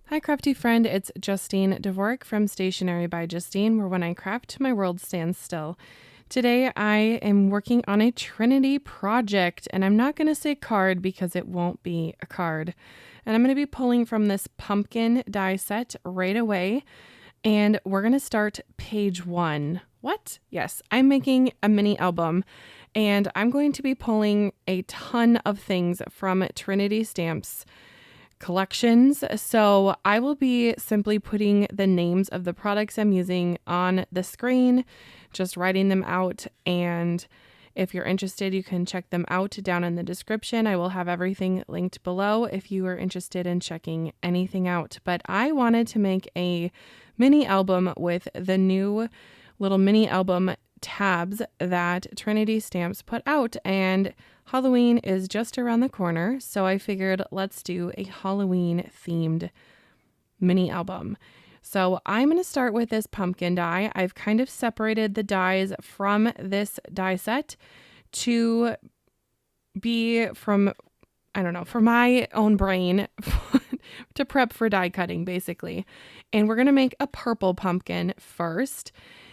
Hi, crafty friend. It's Justine Dvorak from Stationery by Justine, where when I craft, my world stands still. Today, I am working on a Trinity project, and I'm not going to say card because it won't be a card. And I'm going to be pulling from this pumpkin die set right away, and we're going to start page 1. What? Yes, I'm making a mini album, and I'm going to be pulling a ton of things from Trinity Stamps collections. So I will be simply putting the names of the products I'm using on the screen, just writing them out. And if you're interested, you can check them out down in the description. I will have everything linked below if you are interested in checking anything out. But I wanted to make a mini album with the new little mini album tabs that Trinity Stamps put out, and Halloween is just around the corner, so I figured let's do a Halloween themed mini album. So I'm going to start with this pumpkin die. I've kind of separated the dies from this die set to be from, I don't know, for my own brain to prep for die cutting basically. And we're going to make a purple pumpkin first.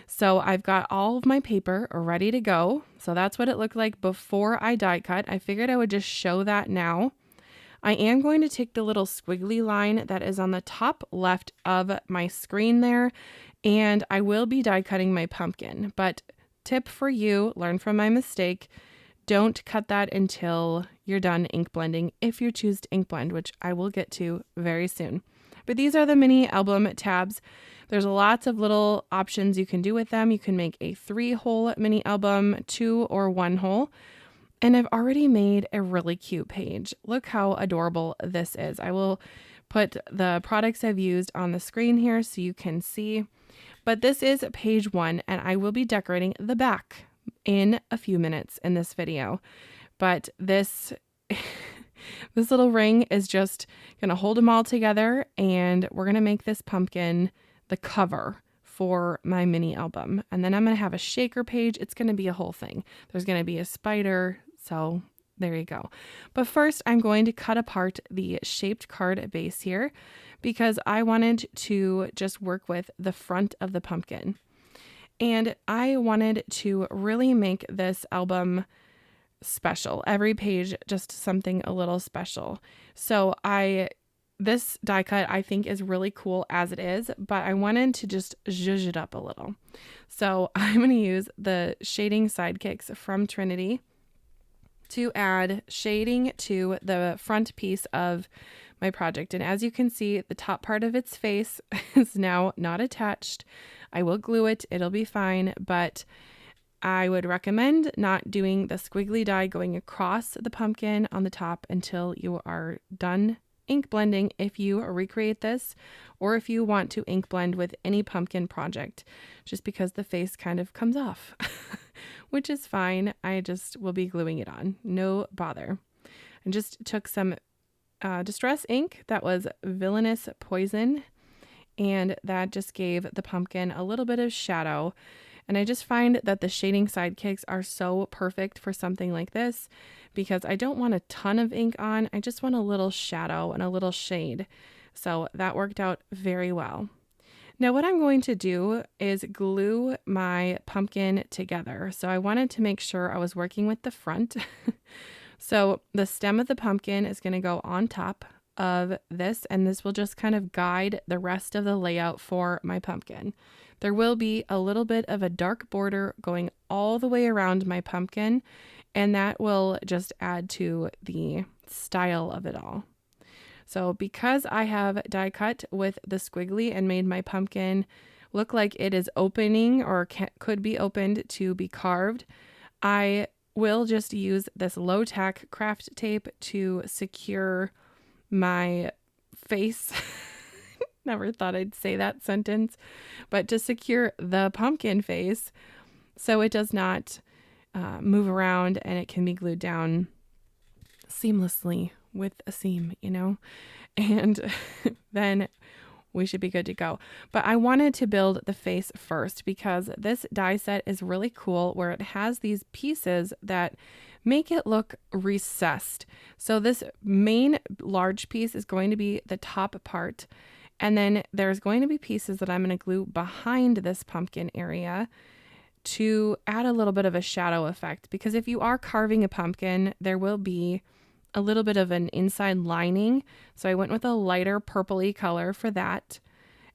So I've got all of my paper ready to go. So that's what it looked like before I die cut. I figured I would just show that now. I am going to take the little squiggly line that is on the top left of my screen there, and I will be die cutting my pumpkin. But tip for you, learn from my mistake, don't cut that until you're done ink blending if you choose to ink blend, which I will get to very soon. But these are the mini album tabs. There's lots of little options you can do with them. You can make a 3-hole mini album, 2 or 1 hole. And I've already made a really cute page. Look how adorable this is. I will put the products I've used on the screen here so you can see. But this is page 1, and I will be decorating the back in a few minutes in this video. But this this little ring is just going to hold them all together, and we're going to make this pumpkin the cover for my mini album. And then I'm going to have a shaker page. It's going to be a whole thing. There's going to be a spider. So there you go. But first, I'm going to cut apart the shaped card base here because I wanted to just work with the front of the pumpkin. And I wanted to really make this album special. Every page, just something a little special. So this die cut I think is really cool as it is, but I wanted to just zhuzh it up a little. So I'm going to use the shading sidekicks from Trinity to add shading to the front piece of my project. And as you can see, the top part of its face is now not attached. I will glue it. It'll be fine, but I would recommend not doing the squiggly die going across the pumpkin on the top until you are done ink blending if you recreate this, or if you want to ink blend with any pumpkin project, just because the face kind of comes off, which is fine. I just will be gluing it on. No bother. I just took some distress ink that was Villainous Poison, and that just gave the pumpkin a little bit of shadow. And I just find that the shading sidekicks are so perfect for something like this because I don't want a ton of ink on. I just want a little shadow and a little shade. So that worked out very well. Now what I'm going to do is glue my pumpkin together. So I wanted to make sure I was working with the front. So the stem of the pumpkin is going to go on top of this, and this will just kind of guide the rest of the layout for my pumpkin. There will be a little bit of a dark border going all the way around my pumpkin, and that will just add to the style of it all. So because I have die cut with the squiggly and made my pumpkin look like it is opening or could be opened to be carved, I will just use this low tack craft tape to secure my face. Never thought I'd say that sentence, but to secure the pumpkin face so it does not move around and it can be glued down seamlessly with a seam, and then we should be good to go. But I wanted to build the face first because this die set is really cool where it has these pieces that make it look recessed. So this main large piece is going to be the top part, And then there's going to be pieces that I'm going to glue behind this pumpkin area to add a little bit of a shadow effect, because if you are carving a pumpkin, there will be a little bit of an inside lining. So I went with a lighter purpley color for that,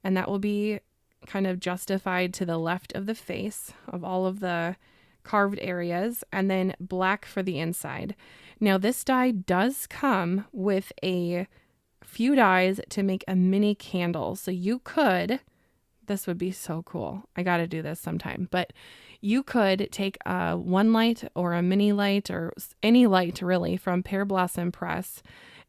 and that will be kind of justified to the left of the face of all of the carved areas, and then black for the inside. Now this die does come with a few dies to make a mini candle. So you could, this would be so cool. I got to do this sometime, but you could take a one light or a mini light or any light really from Pear Blossom Press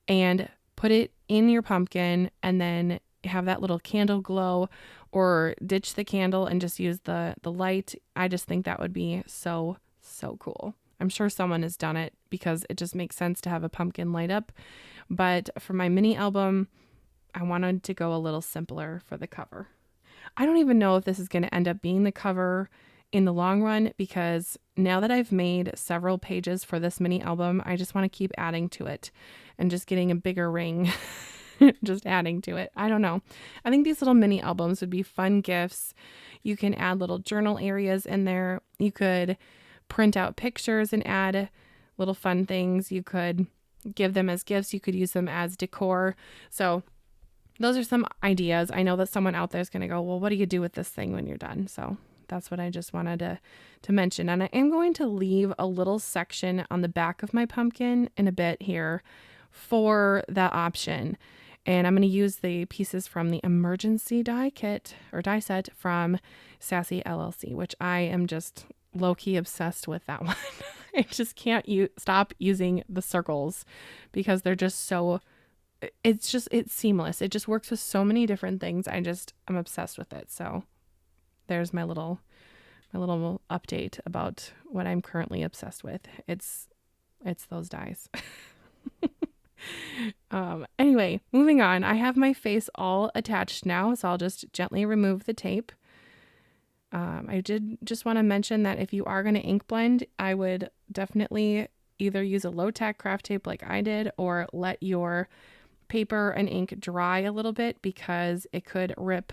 and put it in your pumpkin, and then have that little candle glow, or ditch the candle and just use the light. I just think that would be so cool. I'm sure someone has done it because it just makes sense to have a pumpkin light up. But for my mini album, I wanted to go a little simpler for the cover. I don't even know if this is going to end up being the cover in the long run, because now that I've made several pages for this mini album, I just want to keep adding to it and just getting a bigger ring, just adding to it. I don't know. I think these little mini albums would be fun gifts. You can add little journal areas in there. You could print out pictures and add little fun things. You could give them as gifts. You could use them as decor. So those are some ideas. I know that someone out there is going to go, well, what do you do with this thing when you're done? So that's what I just wanted to mention. And I am going to leave a little section on the back of my pumpkin in a bit here for that option. And I'm going to use the pieces from the emergency die kit or die set from Sassy LLC, which I am just low-key obsessed with that one. I just can't stop using the circles because they're just so, it's seamless. It just works with so many different things. I'm obsessed with it. So there's my little update about what I'm currently obsessed with. It's those dies. Anyway, moving on. I have my face all attached now, so I'll just gently remove the tape. I did just want to mention that if you are going to ink blend, I would definitely either use a low-tack craft tape like I did, or let your paper and ink dry a little bit, because it could rip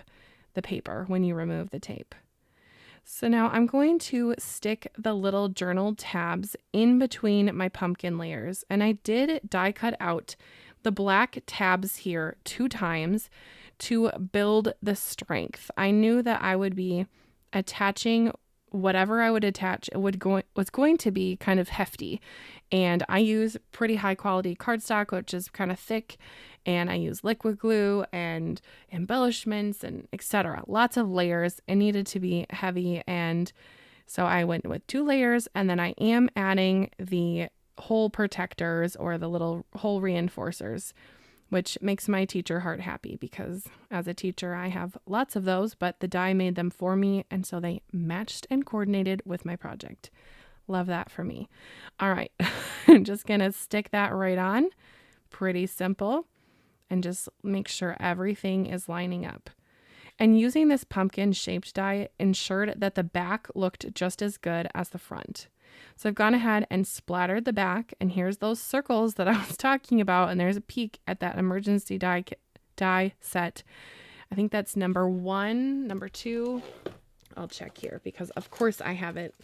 the paper when you remove the tape. So now I'm going to stick the little journal tabs in between my pumpkin layers. And I did die cut out the black tabs here 2 times to build the strength. I knew that I would be attaching whatever I would attach, was going to be kind of hefty. And I use pretty high quality cardstock, which is kind of thick. And I use liquid glue and embellishments and etc. Lots of layers. It needed to be heavy. And so I went with 2 layers, and then I am adding the hole protectors or the little hole reinforcers, which makes my teacher heart happy, because as a teacher, I have lots of those, but the die made them for me. And so they matched and coordinated with my project. Love that for me. All right. I'm just going to stick that right on. Pretty simple. And just make sure everything is lining up. And using this pumpkin shaped die ensured that the back looked just as good as the front. So I've gone ahead and splattered the back, and here's those circles that I was talking about. And there's a peek at that emergency die set. I think that's number 1, number 2. I'll check here because of course I have it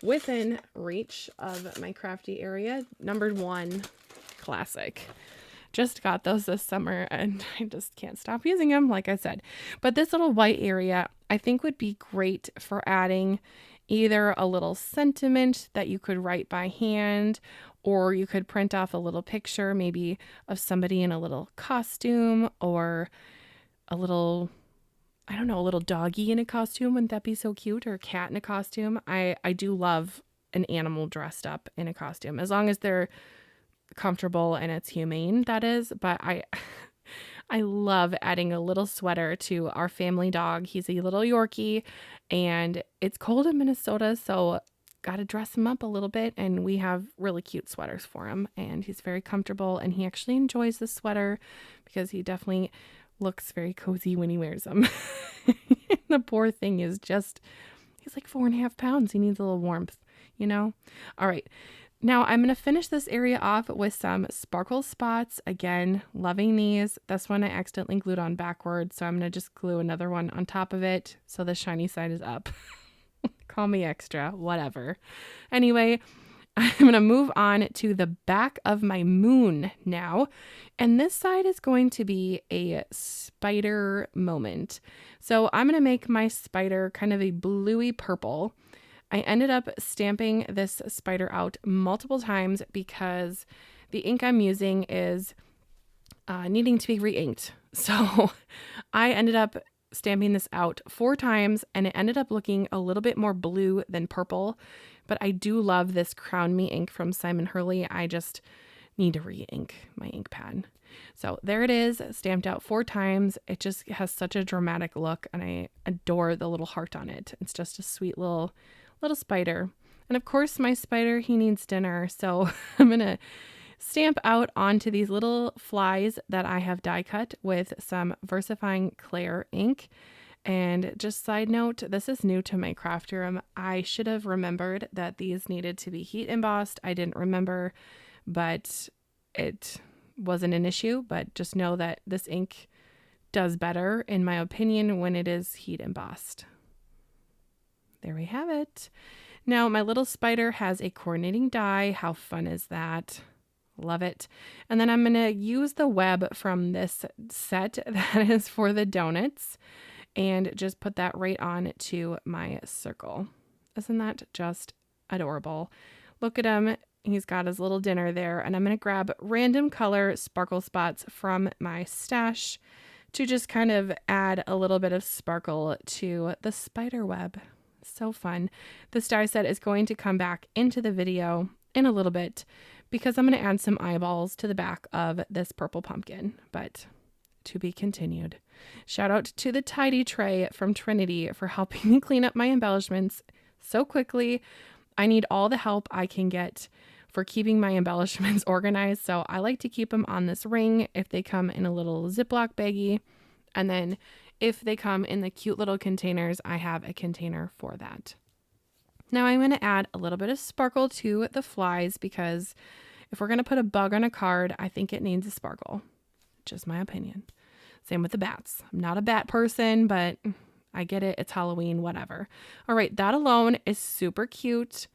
within reach of my crafty area. Number 1, classic. Just got those this summer and I just can't stop using them, like I said. But this little white area I think would be great for adding either a little sentiment that you could write by hand, or you could print off a little picture maybe of somebody in a little costume, or a little, I don't know, a little doggy in a costume. Wouldn't that be so cute? Or a cat in a costume. I do love an animal dressed up in a costume, as long as they're comfortable and it's humane, that is. But I love adding a little sweater to our family dog. He's a little Yorkie, and it's cold in Minnesota, so got to dress him up a little bit, and we have really cute sweaters for him, and he's very comfortable, and he actually enjoys the sweater because he definitely looks very cozy when he wears them. The poor thing is just, he's like 4.5 pounds. He needs a little warmth, you know? All right. Now I'm going to finish this area off with some sparkle spots. Again, loving these. This one I accidentally glued on backwards, so I'm going to just glue another one on top of it so the shiny side is up. Call me extra, whatever. Anyway, I'm going to move on to the back of my moon now. And this side is going to be a spider moment. So I'm going to make my spider kind of a bluey purple. I ended up stamping this spider out multiple times because the ink I'm using is needing to be re-inked. So I ended up stamping this out 4 times and it ended up looking a little bit more blue than purple. But I do love this Crown Me ink from Simon Hurley. I just need to re-ink my ink pad. So there it is, stamped out 4 times. It just has such a dramatic look and I adore the little heart on it. It's just a sweet little spider. And of course my spider, he needs dinner. So I'm going to stamp out onto these little flies that I have die cut with some VersaFine Claire ink. And just side note, this is new to my craft room. I should have remembered that these needed to be heat embossed. I didn't remember, but it wasn't an issue. But just know that this ink does better, in my opinion, when it is heat embossed. There we have it. Now my little spider has a coordinating die. How fun is that? Love it. And then I'm going to use the web from this set that is for the donuts and just put that right on to my circle. Isn't that just adorable? Look at him. He's got his little dinner there. And I'm going to grab random color sparkle spots from my stash to just kind of add a little bit of sparkle to the spider web. So fun. This die set is going to come back into the video in a little bit because I'm going to add some eyeballs to the back of this purple pumpkin, but to be continued. Shout out to the tidy tray from Trinity for helping me clean up my embellishments so quickly. I need all the help I can get for keeping my embellishments organized. So I like to keep them on this ring if they come in a little Ziploc baggie. And then if they come in the cute little containers, I have a container for that. Now I'm going to add a little bit of sparkle to the flies because if we're going to put a bug on a card, I think it needs a sparkle. Just my opinion. Same with the bats. I'm not a bat person, but I get it. It's Halloween, whatever. All right, that alone is super cute,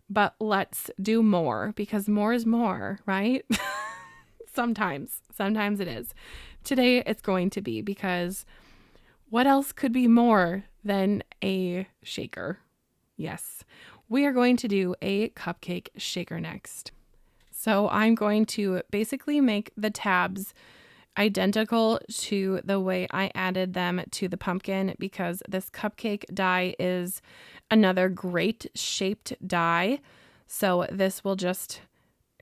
but let's do more because more is more, right? Sometimes it is. Today it's going to be because what else could be more than a shaker? Yes, we are going to do a cupcake shaker next. So I'm going to basically make the tabs identical to the way I added them to the pumpkin because this cupcake die is another great shaped die. So this will just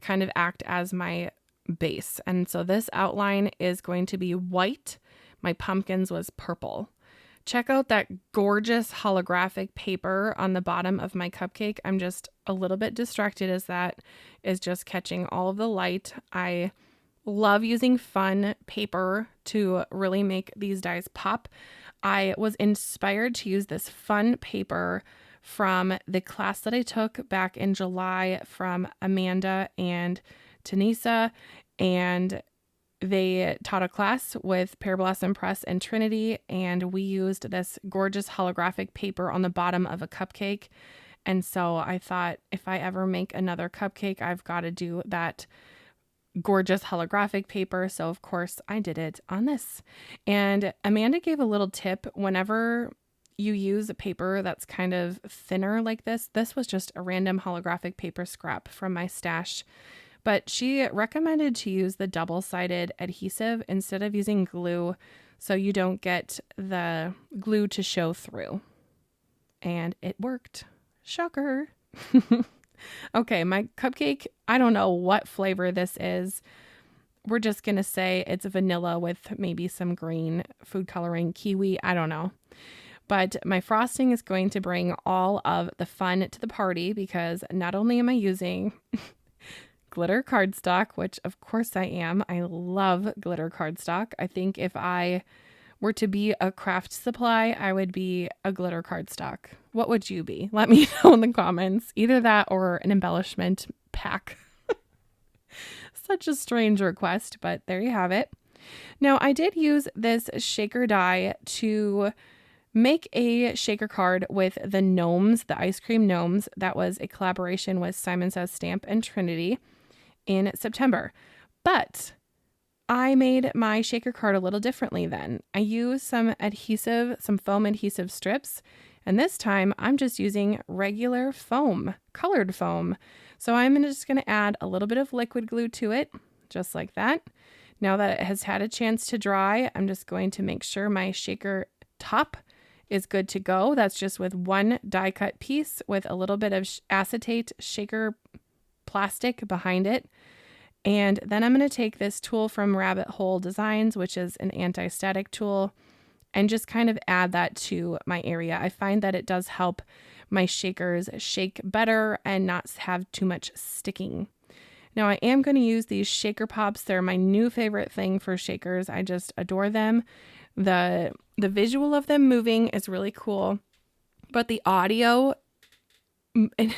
kind of act as my base. And so this outline is going to be white. My pumpkins was purple. Check out that gorgeous holographic paper on the bottom of my cupcake. I'm just a little bit distracted as that is just catching all of the light. I love using fun paper to really make these dies pop. I was inspired to use this fun paper from the class that I took back in July from Amanda and Tanisa, and they taught a class with Pear Blossom Press and Trinity, and we used this gorgeous holographic paper on the bottom of a cupcake. And so I thought if I ever make another cupcake, I've got to do that gorgeous holographic paper. So of course I did it on this. And Amanda gave a little tip whenever you use a paper that's kind of thinner like this. This was just a random holographic paper scrap from my stash. But she recommended to use the double-sided adhesive instead of using glue so you don't get the glue to show through. And it worked. Shocker. Okay, my cupcake, I don't know what flavor this is. We're just going to say it's vanilla with maybe some green food coloring, kiwi, I don't know. But my frosting is going to bring all of the fun to the party because not only am I using glitter cardstock, which of course I am. I love glitter cardstock. I think if I were to be a craft supply, I would be a glitter cardstock. What would you be? Let me know in the comments. Either that or an embellishment pack. Such a strange request, but there you have it. Now, I did use this shaker die to make a shaker card with the gnomes, the ice cream gnomes. That was a collaboration with Simon Says Stamp and Trinity in September. But I made my shaker card a little differently then. I used some adhesive, some foam adhesive strips, and this time I'm just using regular foam, colored foam. So I'm just going to add a little bit of liquid glue to it, just like that. Now that it has had a chance to dry, I'm just going to make sure my shaker top is good to go. That's just with one die cut piece with a little bit of acetate shaker plastic behind it. And then I'm going to take this tool from Rabbit Hole Designs, which is an anti-static tool, and just kind of add that to my area. I find that it does help my shakers shake better and not have too much sticking. Now I am going to use these shaker pops. They're my new favorite thing for shakers. I just adore them. The visual of them moving is really cool, but the audio, the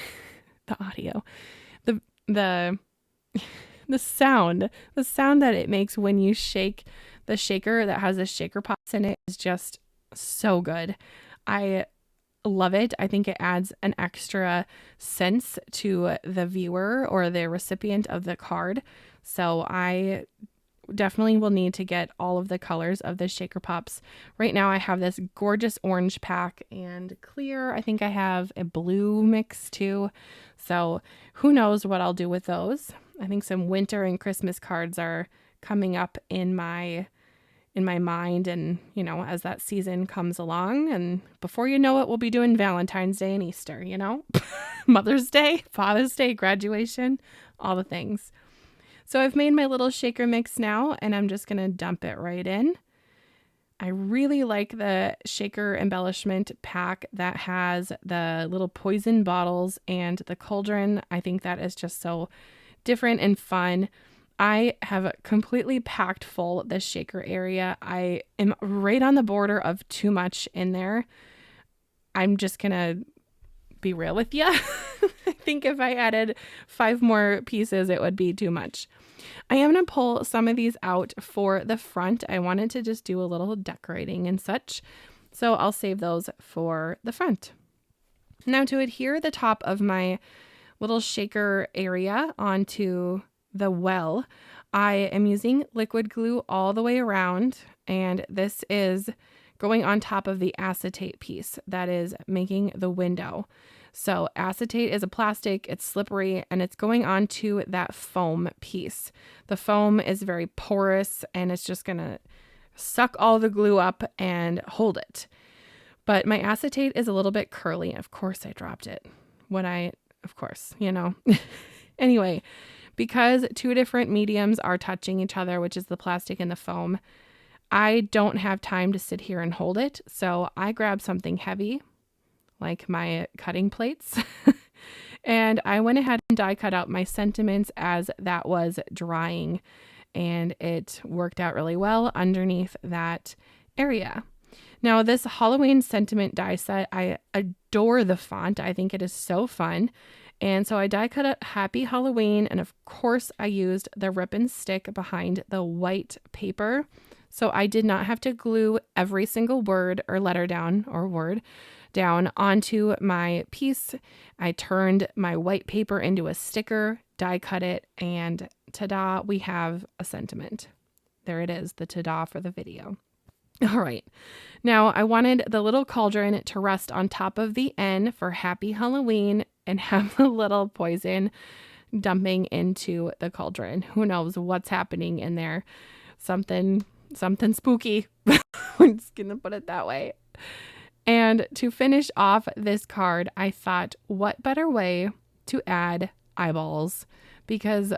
sound that it makes when you shake the shaker that has the shaker pops in it is just so good. I love it. I think it adds an extra sense to the viewer or the recipient of the card. So I definitely will need to get all of the colors of the shaker pops. Right now I have this gorgeous orange pack and clear. I think I have a blue mix too. So who knows what I'll do with those. I think some winter and Christmas cards are coming up in my mind, and as that season comes along, and before you know it, we'll be doing Valentine's Day and Easter, Mother's Day, Father's Day, graduation, all the things. So I've made my little shaker mix now, and I'm just going to dump it right in. I really like the shaker embellishment pack that has the little poison bottles and the cauldron. I think that is just so different and fun. I have completely packed full this shaker area. I am right on the border of too much in there. I'm just going to be real with you. I think if I added 5 more pieces, it would be too much. I am going to pull some of these out for the front. I wanted to just do a little decorating and such, so I'll save those for the front. Now to adhere the top of my little shaker area onto the well, I am using liquid glue all the way around, and this is going on top of the acetate piece that is making the window. So acetate is a plastic, it's slippery, and it's going onto that foam piece. The foam is very porous, and it's just going to suck all the glue up and hold it. But my acetate is a little bit curly. Of course I dropped it. Anyway, because 2 different mediums are touching each other, which is the plastic and the foam, I don't have time to sit here and hold it. So I grabbed something heavy, like my cutting plates, and I went ahead and die cut out my sentiments as that was drying, and it worked out really well underneath that area. Now, this Halloween sentiment die set, I adore the font. I think it is so fun. And so I die cut a Happy Halloween, and of course I used the rip and stick behind the white paper. So I did not have to glue every single word or letter down or word down onto my piece. I turned my white paper into a sticker, die cut it, and ta-da, we have a sentiment. There it is, the ta-da for the video. All right. Now I wanted the little cauldron to rest on top of the N for Happy Halloween and have the little poison dumping into the cauldron. Who knows what's happening in there? Something spooky. I'm just going to put it that way. And to finish off this card, I thought, what better way to add eyeballs? Because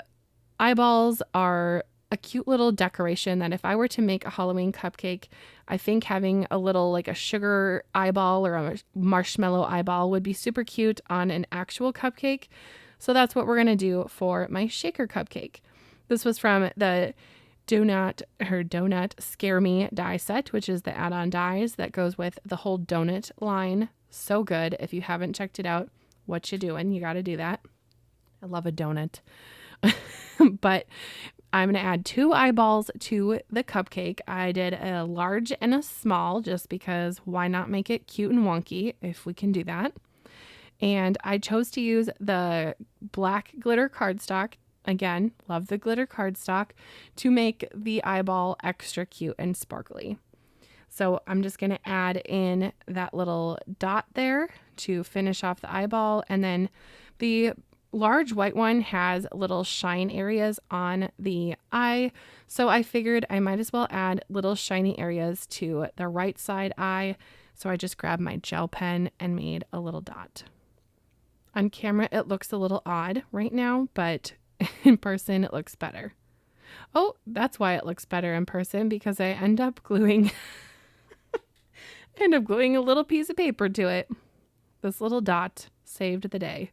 eyeballs are a cute little decoration that if I were to make a Halloween cupcake, I think having a little like a sugar eyeball or a marshmallow eyeball would be super cute on an actual cupcake. So that's what we're going to do for my shaker cupcake. This was from the Donut Scare Me die set, which is the add-on dies that goes with the whole donut line. So good. If you haven't checked it out, what you doing? You got to do that. I love a donut. But I'm going to add 2 eyeballs to the cupcake. I did a large and a small just because why not make it cute and wonky if we can do that. And I chose to use the black glitter cardstock. Again, love the glitter cardstock to make the eyeball extra cute and sparkly. So I'm just going to add in that little dot there to finish off the eyeball. And then the large white one has little shine areas on the eye. So I figured I might as well add little shiny areas to the right side eye. So I just grabbed my gel pen and made a little dot. On camera, it looks a little odd right now, but in person, it looks better. Oh, that's why it looks better in person, because I end up gluing a little piece of paper to it. This little dot saved the day.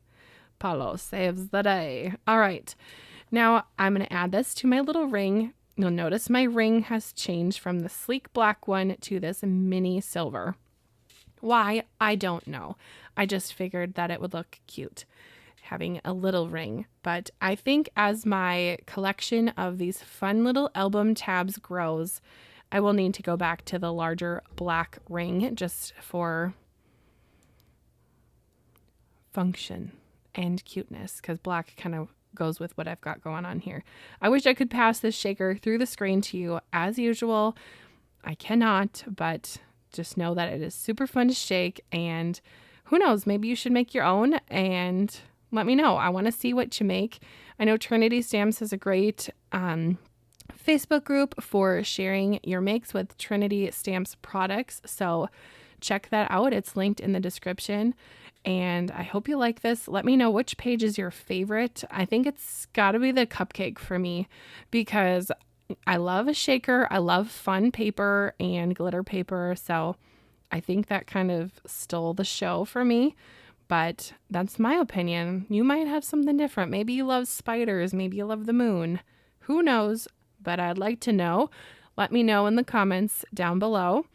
Paulo saves the day. All right. Now I'm going to add this to my little ring. You'll notice my ring has changed from the sleek black one to this mini silver. Why? I don't know. I just figured that it would look cute having a little ring. But I think as my collection of these fun little album tabs grows, I will need to go back to the larger black ring just for function and cuteness, because black kind of goes with what I've got going on here. I wish I could pass this shaker through the screen to you as usual. I cannot, but just know that it is super fun to shake, and who knows, maybe you should make your own and let me know. I want to see what you make. I know Trinity Stamps has a great Facebook group for sharing your makes with Trinity Stamps products, so check that out. It's linked in the description. And I hope you like this. Let me know which page is your favorite. I think it's got to be the cupcake for me, because I love a shaker. I love fun paper and glitter paper. So I think that kind of stole the show for me. But that's my opinion. You might have something different. Maybe you love spiders. Maybe you love the moon. Who knows? But I'd like to know. Let me know in the comments down below.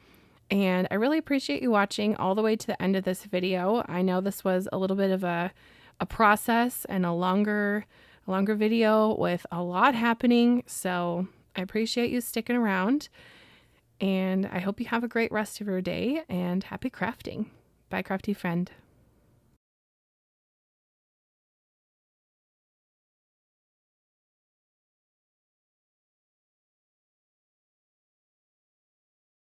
And I really appreciate you watching all the way to the end of this video. I know this was a little bit of a process and a longer video with a lot happening. So I appreciate you sticking around. And I hope you have a great rest of your day and happy crafting. Bye, crafty friend.